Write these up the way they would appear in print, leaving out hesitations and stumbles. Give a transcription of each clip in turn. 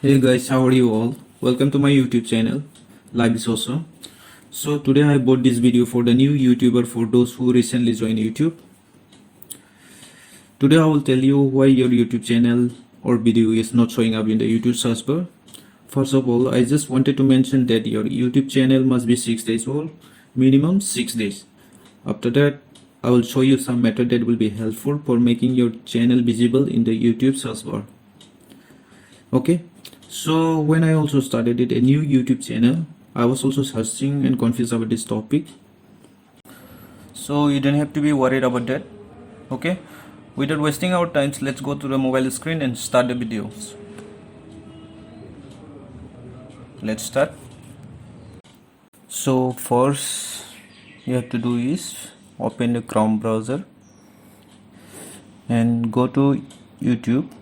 Hey guys, how are you all? Welcome to my YouTube channel. Life is awesome. So today I bought this video for the new YouTuber for those who recently joined YouTube. Today I will tell you why your YouTube channel or video is not showing up in the YouTube search bar. First of all, I just wanted to mention that your YouTube channel must be 6 days old, minimum 6 days. After that, I will show you some method that will be helpful for making your channel visible in the YouTube search bar. Okay, so when I also started a new YouTube channel, I was also searching and confused about this topic. So you don't have to be worried about that. Okay, without wasting our time, let's go to the mobile screen and start the videos. Let's start. So first you have to do is open the Chrome browser and go to YouTube.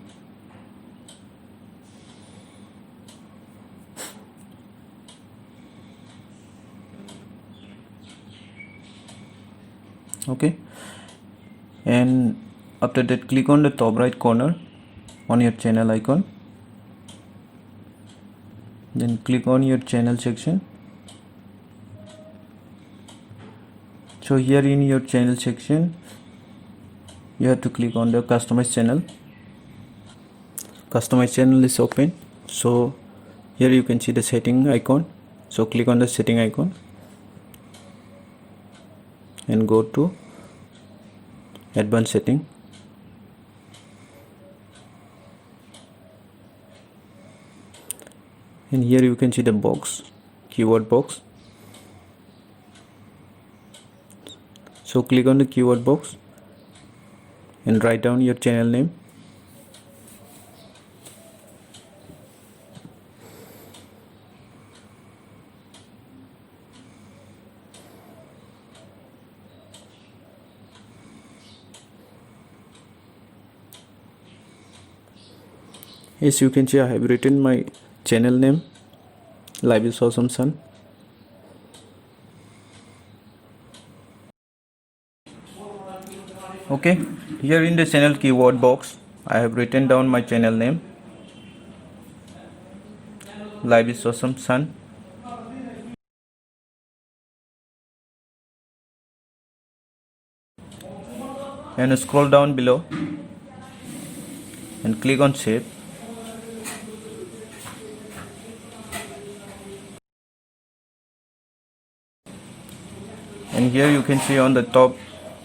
Okay, and after that click on the top right corner on your channel icon, then click on your channel section. So here in your channel section you have to click on the customize channel. Customize channel is open. So here you can see the setting icon, so click on the setting icon and go to advanced setting. And here you can see the box, keyword box. So click on the keyword box and write down your channel name. As you can see, I have written my channel name, Life is Awesome Shaant. Okay, here in the channel keyword box, I have written down my channel name, Life is Awesome Shaant. And scroll down below and click on save. And here you can see on the top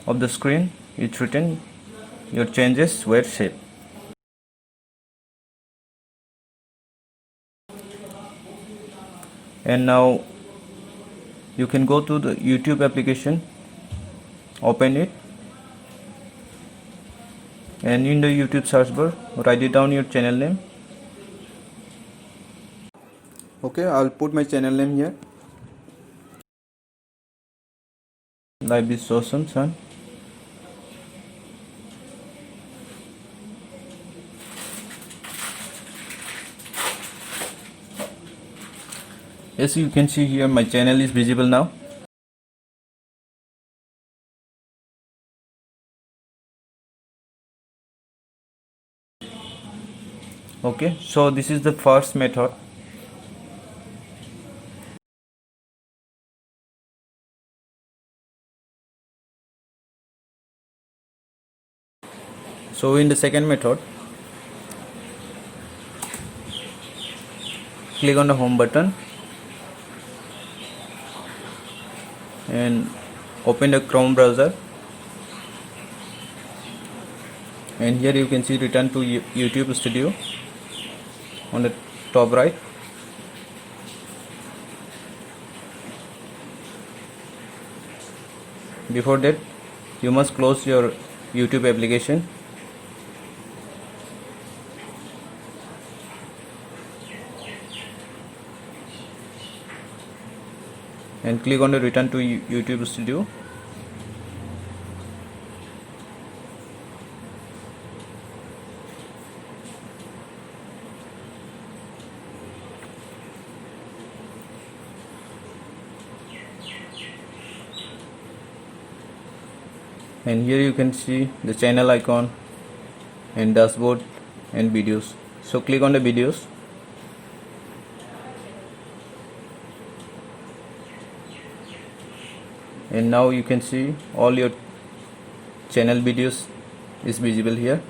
of the screen it's written your changes were saved. And now you can go to the YouTube application, open it, and in the YouTube search bar write it down your channel name. Okay, I'll put my channel name here, Life is Awesome Shaant. As you can see here, my channel is visible now. Okay, so this is the first method. So in the second method, click on the home button and open the Chrome browser, and here you can see return to YouTube Studio on the top right. Before that, you must close your YouTube application and click on the return to YouTube Studio. And here you can see the channel icon and dashboard and videos. So click on the videos and now you can see all your channel videos is visible here.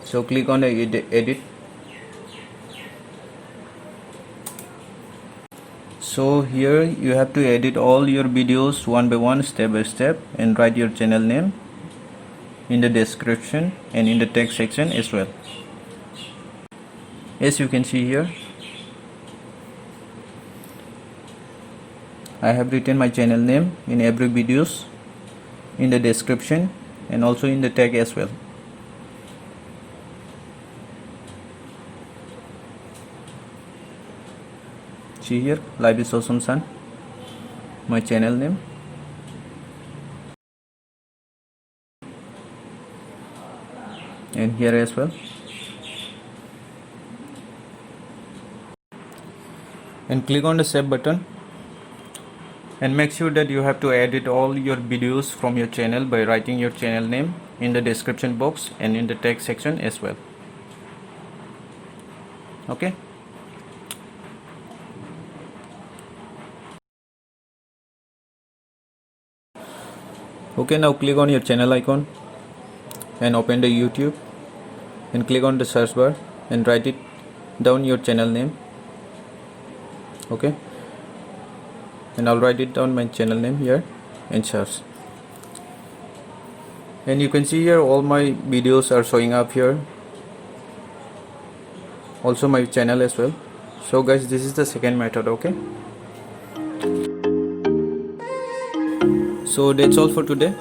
So click on the edit. So here you have to edit all your videos one by one, step by step, and write your channel name in the description and in the text section as well. As you can see here, I have written my channel name in every videos, in the description and also in the tag as well. See here, live is Awesome Shaant, my channel name. And here as well. And click on the save button. And make sure that you have to edit all your videos from your channel by writing your channel name in the description box and in the text section as well. Okay. Okay, now click on your channel icon and open the YouTube and click on the search bar and write it down your channel name. Okay, and I'll write it down my channel name here and search. And you can see here all my videos are showing up here, also my channel as well. So guys, this is the second method. Okay, so that's all for today.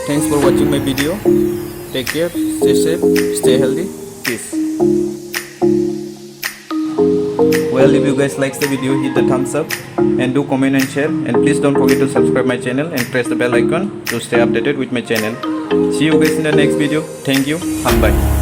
Thanks for watching my video. Take care, stay safe, stay healthy. Peace. Well, if you guys likes the video, hit the thumbs up and do comment and share, and please don't forget to subscribe my channel and press the bell icon to stay updated with my channel. See you guys in the next video. Thank you and bye.